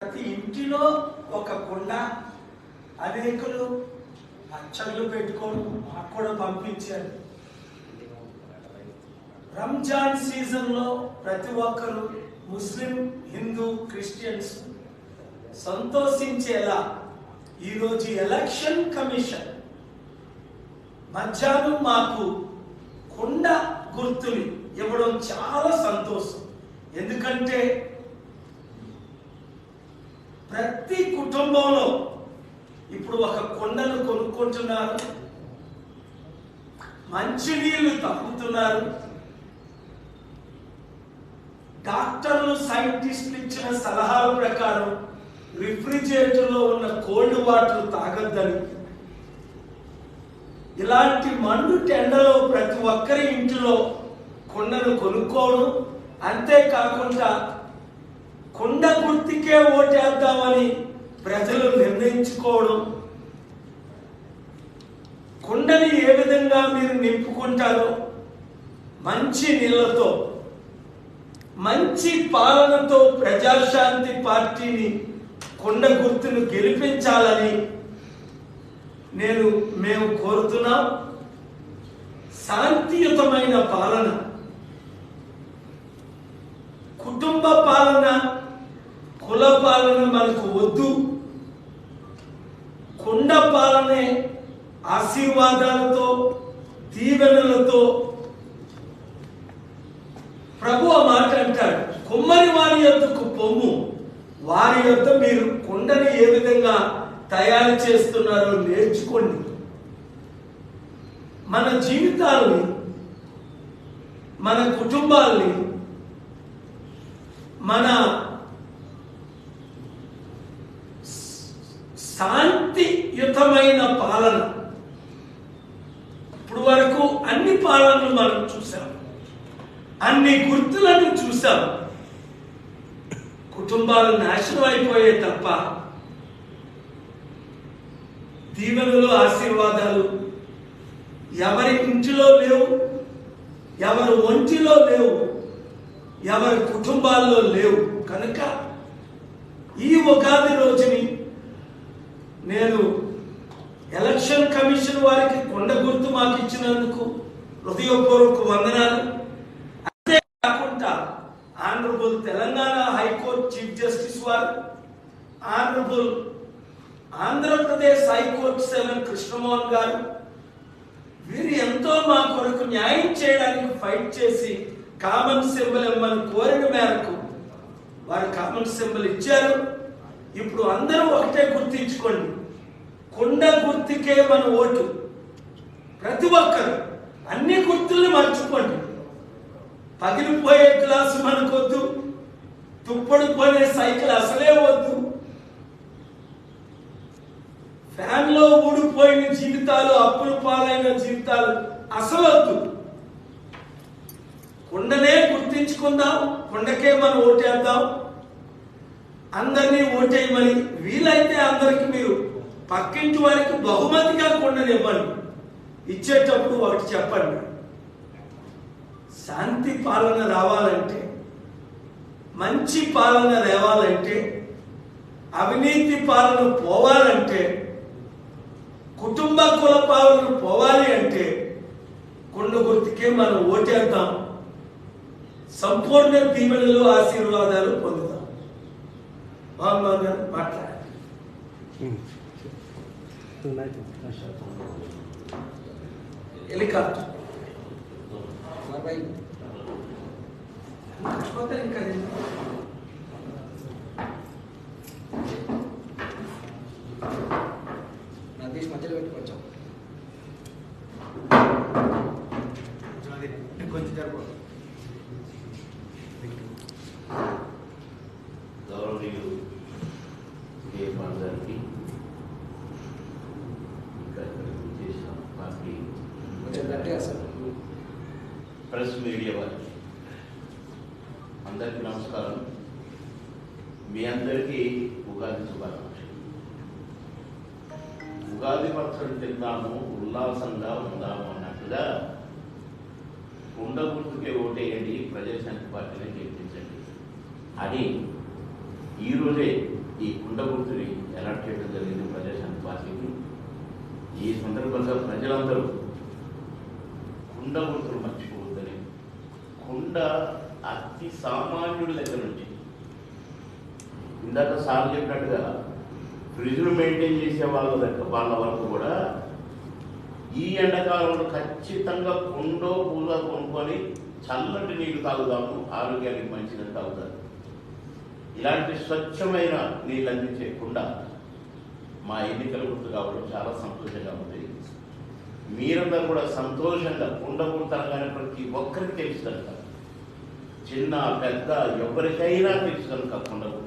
ప్రతి ఇంటిలో ఒక కుండ, అనేకులు అచ్చళ్ళు పెట్టుకోవడం మాకు కూడా పంపించారు. రంజాన్ సీజన్లో ప్రతి ఒక్కరు ముస్లిం, హిందూ, క్రిస్టియన్స్ సంతోషించేలా ఈరోజు ఎలక్షన్ కమిషన్ మధ్యాహ్నం మాకు కుండ గుర్తులు ఇవ్వడం చాలా సంతోషం. ఎందుకంటే ప్రతి కుటుంబంలో ఇప్పుడు ఒక కుండను కొనుక్కుంటున్నారు, మంచినీళ్ళు తాగుతున్నారు. డాక్టర్లు, సైంటిస్టులు ఇచ్చిన సలహాల ప్రకారం రిఫ్రిజిరేటర్లో ఉన్న కోల్డ్ వాటర్ తాగొద్దని, ఇలాంటి మండు టెండలో ప్రతి ఒక్కరి ఇంటిలో కుండను కొనుక్కోవడం, అంతేకాకుండా కుండ గుర్తుకే ఓటేద్దామని ప్రజలు నిర్ణయించుకోవడం. కుండని ఏ విధంగా మీరు నింపుకుంటారో, మంచి నీళ్లతో, మంచి పాలనతో ప్రజాశాంతి పార్టీని, కుండ గుర్తును గెలిపించాలని మేము కోరుతున్నాం. శాంతియుతమైన పాలన, కుటుంబ పాలన, కుల పాలన మనకు వద్దు. కుండ పాలనే ఆశీర్వాదాలతో, దీవెనలతో. ప్రభు ఆ మాట అంటాడు, కుమ్మరి వారి యొద్దకు పొమ్ము, వారి యొద్ద మీరు కుండని ఏ విధంగా తయారు చేస్తున్నారో నేర్చుకోండి. మన జీవితాల్ని, మన కుటుంబాల్ని, మన శాంతియుతమైన పాలన, ఇప్పుడు వరకు అన్ని పాలనలు మనం చూసాం, అన్ని గుర్తులను చూసాం. కుటుంబాలు నాశనం అయిపోయే తప్ప దీవెనలు, ఆశీర్వాదాలు ఎవరి ఇంటిలో లేవు, ఎవరి ఒంటిలో లేవు, ఎవరి కుటుంబాల్లో లేవు. కనుక ఈ ఉగాది రోజుని నేను ఎలక్షన్ కమిషన్ వారికి కుండ గుర్తు మాకు ఇచ్చినందుకు హృదయపూర్వక వందనాలు. అంతేకాకుండా honourable Telangana high court chief justice వారు, ఆనరబుల్ ఆంధ్రప్రదేశ్ హైకోర్టు 7 కృష్ణమోహన్ గారు, వీరు ఎంతో మా కొరకు న్యాయం చేయడానికి ఫైట్ చేసి కామన్ సింబల్ ఇవ్వమని కోరిన మేరకు వారు కామన్ సింబల్ ఇచ్చారు. ఇప్పుడు అందరూ ఒకటే గుర్తించుకోండి, కుండ గుర్తుకే మన ఓటు. ప్రతి ఒక్కరు అన్ని గుర్తుల్ని మర్చిపోండి. పగిలిపోయే గ్లాసు మనకొద్దు, తుప్పడిపోయే సైకిల్ అసలే వద్దు, ఫ్యాన్లో ఊడిపోయిన జీవితాలు, అప్పుల పాలైన జీవితాలు అసలు వద్దు. కుండనే గుర్తించుకుందాం, కుండకే మనం ఓటేద్దాం. అందరినీ ఓటేయమని, వీలైతే అందరికి మీరు పక్కింటి వారికి బహుమతిగా కుండని ఇవ్వండి. ఇచ్చేటప్పుడు ఒకటి చెప్పండి, శాంతి పాలన రావాలంటే, మంచి పాలన రావాలంటే, అవినీతి పాలన పోవాలంటే, కుటుంబ కుల పాలన పోవాలి అంటే కుండ గుర్తుకే మనం ఓటేద్దాం. సంపూర్ణ దీవెనలు, ఆశీర్వాదాలు పొందుతాం. మాట్లాడాలి. హెలికాప్టర్ ఇంకా నదీష్ మధ్యలో పెట్టుకోవచ్చు. కొంచెం జరుపు. గౌరవనీయులు అందరికీ చేసిన పార్టీ ప్రెస్ మీడియా వారికి అందరికీ నమస్కారం. మీ అందరికీ ఉగాది శుభాకాంక్షలు. ఉగాది పచ్చడి తిందాము, ఉల్లాసంగా ఉందాము అన్నట్టుగా కుండ గుర్తుకే ఓటేయండి, ప్రజాశాంతి పార్టీని గెలిపించండి అని ఈరోజే ఈ కుండ గుర్తుని అలాట్ చేయడం జరిగింది ప్రజాశాంతి పార్టీకి. ఈ సందర్భంగా ప్రజలందరూ కుండ గుర్తులు మర్చిపోవద్దని, కుండ అతి సామాన్యుడి దగ్గర నుంచి ఇందాక సార్ చెప్పినట్టుగా ఫ్రిడ్జ్ను మెయింటైన్ చేసే వాళ్ళ వరకు కూడా ఈ ఎండాకాలంలో ఖచ్చితంగా కుండో పూల కొనుక్కొని చల్లటి నీళ్లు తాగుదాము, ఆరోగ్యానికి మంచిదని తాగుతారు. ఇలాంటి స్వచ్ఛమైన నీళ్ళు అందించే కుండ మా ఎన్నికల గుర్తు కావడం చాలా సంతోషంగా ఉంది. మీరందరూ కూడా సంతోషంగా కుండ గుర్తు అనగానే ప్రతి ఒక్కరికి తెలుసు కనుక, చిన్న పెద్ద ఎవరికైనా తెలుసు కనుక కుండ గుర్తు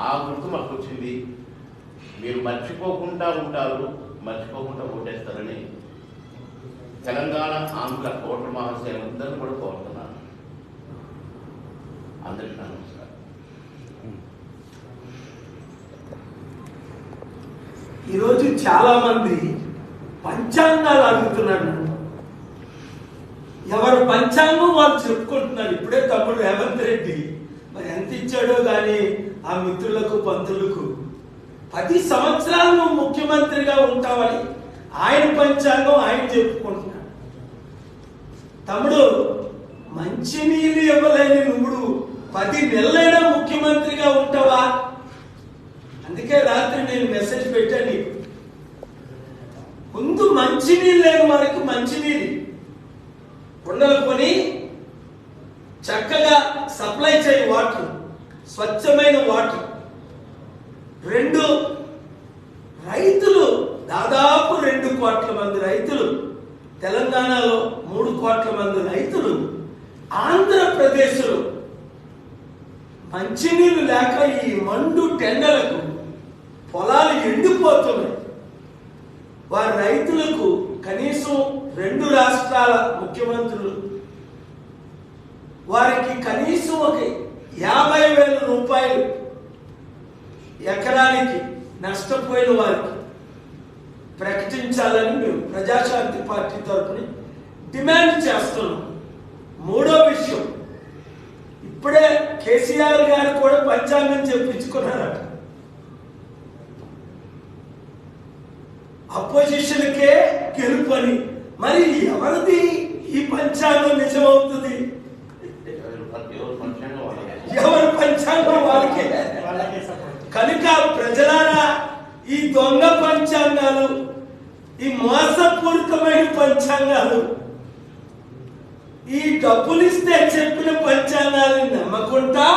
ఆ గుర్తు మాకు వచ్చింది. మీరు మర్చిపోకుండా ఉంటారు, మర్చిపోకుండా ఓటేస్తారని తెలంగాణ ఆంధ్ర ఓటర్ మహాశయులందరినీ కూడా కోరుతున్నాను. అందరికీ నమస్కారం. ఈరోజు చాలా మంది పంచాంగాలు అడుగుతున్నారు. ఎవరు పంచాంగం వాళ్ళు చెప్పుకుంటున్నారు. ఇప్పుడే తమ్ముడు రేవంత్ రెడ్డి మరి ఎంత ఇచ్చాడో కానీ ఆ మిత్రులకు పంతులకు 10 సంవత్సరాలు నువ్వు ముఖ్యమంత్రిగా ఉంటావని ఆయన పంచాంగం ఆయన చెప్పుకుంటున్నాడు. తమ్ముడు, మంచినీళ్ళు ఇవ్వలేని నువ్వు 10 నెలలైనా ముఖ్యమంత్రిగా ఉంటావా? అందుకే రాత్రి నేను మెసేజ్ పెట్టాను నీకు. ముందు మంచినీళ్ళు లేని వారికి మంచినీళ్ళు కుండలు కొని చక్కగా సప్లై చేయి, వాటర్, స్వచ్ఛమైన వాటర్. 2, రైతులు దాదాపు 2 కోట్ల మంది రైతులు, తెలంగాణలో 3 కోట్ల మంది రైతులు ఆంధ్రప్రదేశ్లో మంచినీళ్ళు లేక ఈ మండు టెండలకు పొలాలు ఎండిపోతున్నాయి. వారి రైతులకు కనీసం 2 రాష్ట్రాల ముఖ్యమంత్రులు వారికి కనీసం ఒక 50,000 రూపాయలు ఎకరానికి నష్టపోయిన వారికి ప్రకటించాలని మేము ప్రజాశాంతి పార్టీ తరఫున డిమాండ్ చేస్తున్నాం. 3వ విషయం, ఇప్పుడే కేసీఆర్ గారు కూడా పంచాంగం చెప్పించుకున్నారట. అపోజిషన్కే గెలుపని. మరి ఎవరిది ఈ పంచాంగం నిజమవుతుంది? ఎవరి పంచాంగం వాళ్ళకే. కనుక ప్రజలారా, ఈ దొంగ పంచాంగాలు, ఈ మోసపూరితమైన పంచాంగాలు, ఈ డబ్బులిస్తే చెప్పిన పంచాంగాలను నమ్మకుండా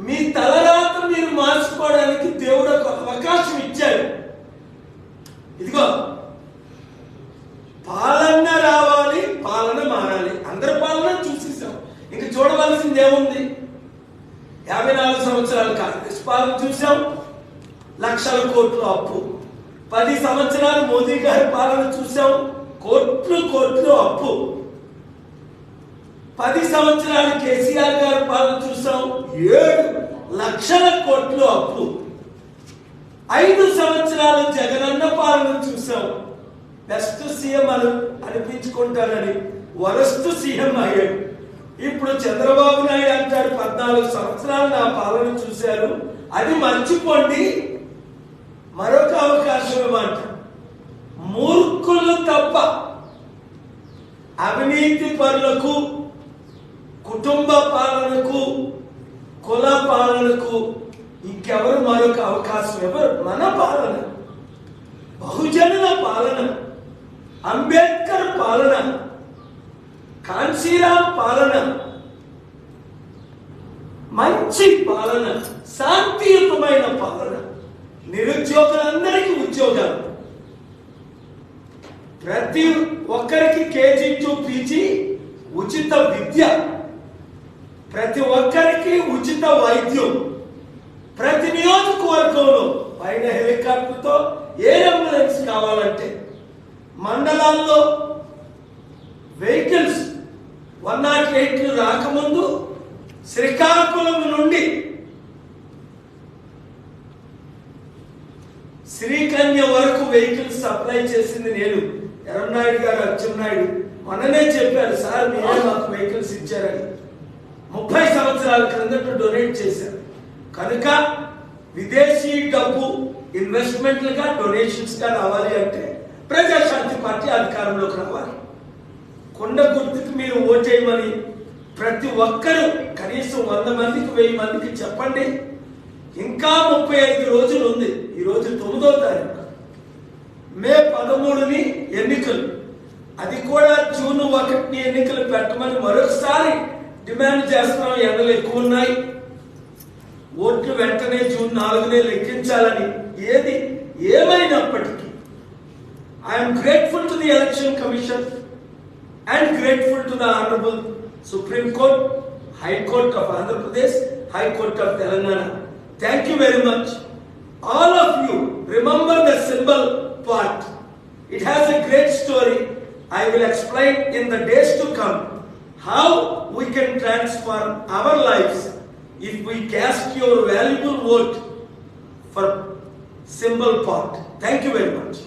మీ తలరాత మీరు మార్చుకోవడానికి దేవుడు ఒక అవకాశం ఇచ్చాడు. ఇదిగో, పాలన రావాలి, పాలన మారాలి. అందరి పాలన చూసేసాం, ఇంక చూడవలసింది ఏముంది? 54 సంవత్సరాలు కాంగ్రెస్ పాలన చూసాం, లక్షల కోట్ల అప్పు. 10 సంవత్సరాలు మోదీ గారి పాలన చూసాం, కోట్లు అప్పు. 10 సంవత్సరాలు కేసీఆర్ గారి పాలన చూసాం, 7 లక్షల కోట్లు అప్పు. 5 సంవత్సరాలు జగనన్న పాలన చూసాం. బెస్ట్ సీఎం అనిపించుకుంటారని వరస్ట్ సీఎం అయ్యాడు. ఇప్పుడు చంద్రబాబు నాయుడు అంటాడు 14 సంవత్సరాలు నా పాలన చూశారు, అది మర్చిపోండి, మరొక అవకాశం ఇవ్వంట. మూర్ఖులు తప్ప అవినీతి పరులకు, కుటుంబ పాలనకు, కుల పాలనకు ఇంకెవరు మరొక అవకాశం ఎవరు? మన పాలన, బహుజనుల పాలన, అంబేద్కర్ పాలన, కాన్సీరామ్ పాలన, మంచి పాలన, శాంతియుతమైన పాలన, నిరుద్యోగులందరికీ ఉద్యోగాలు, ప్రతి ఒక్కరికి KG to PG ఉచిత విద్య, ప్రతి ఒక్కరికి ఉచిత వైద్యం, ప్రతి నియోజకవర్గంలో పైన హెలికాప్టర్తో ఎయిర్ అంబులెన్స్ కావాలంటే, మండలాల్లో వెహికల్స్ 108 రాకముందు శ్రీకాకుళం నుండి శ్రీకన్య వరకు వెహికల్స్ సప్లై చేసింది నేను. ఎర్రనాయుడు గారు, అచ్చెన్నాయుడు మొన్ననే చెప్పారు, సార్ మీరే మాకు వెహికల్స్ ఇచ్చారని. 30 సంవత్సరాల క్రిందట డొనేట్ చేశారు. కనుక విదేశీ డబ్బు ఇన్వెస్ట్మెంట్లుగా డొనేషన్స్గా రావాలి అంటే ప్రజాశాంతి పార్టీ అధికారంలోకి రావాలి. కొండ గుర్తుకు మీరు ఓటేయమని ప్రతి ఒక్కరూ కనీసం 100 మందికి 1000 మందికి చెప్పండి. ఇంకా 35 రోజులు ఉంది. ఈరోజు 9వ తారీఖు, మే 13ని ఎన్నికలు, అది కూడా జూన్ 1ని ఎన్నికలు పెట్టమని మరొకసారి డిమాండ్ చేస్తున్నాం. ఎండలు ఎక్కువ ఉన్నాయి, ఓట్లు వెంటనే జూన్ 4నే లెక్కించాలని. ఏది ఏమైనప్పటికీ I'm grateful to the election commission and grateful to the Honorable Supreme Court, High Court of Andhra Pradesh, High Court of Telangana. Thank you very much. All of you remember the symbol part. It has a great story. I will explain in the days to come how we can transform our lives if we cast your valuable vote for symbol part. Thank you very much.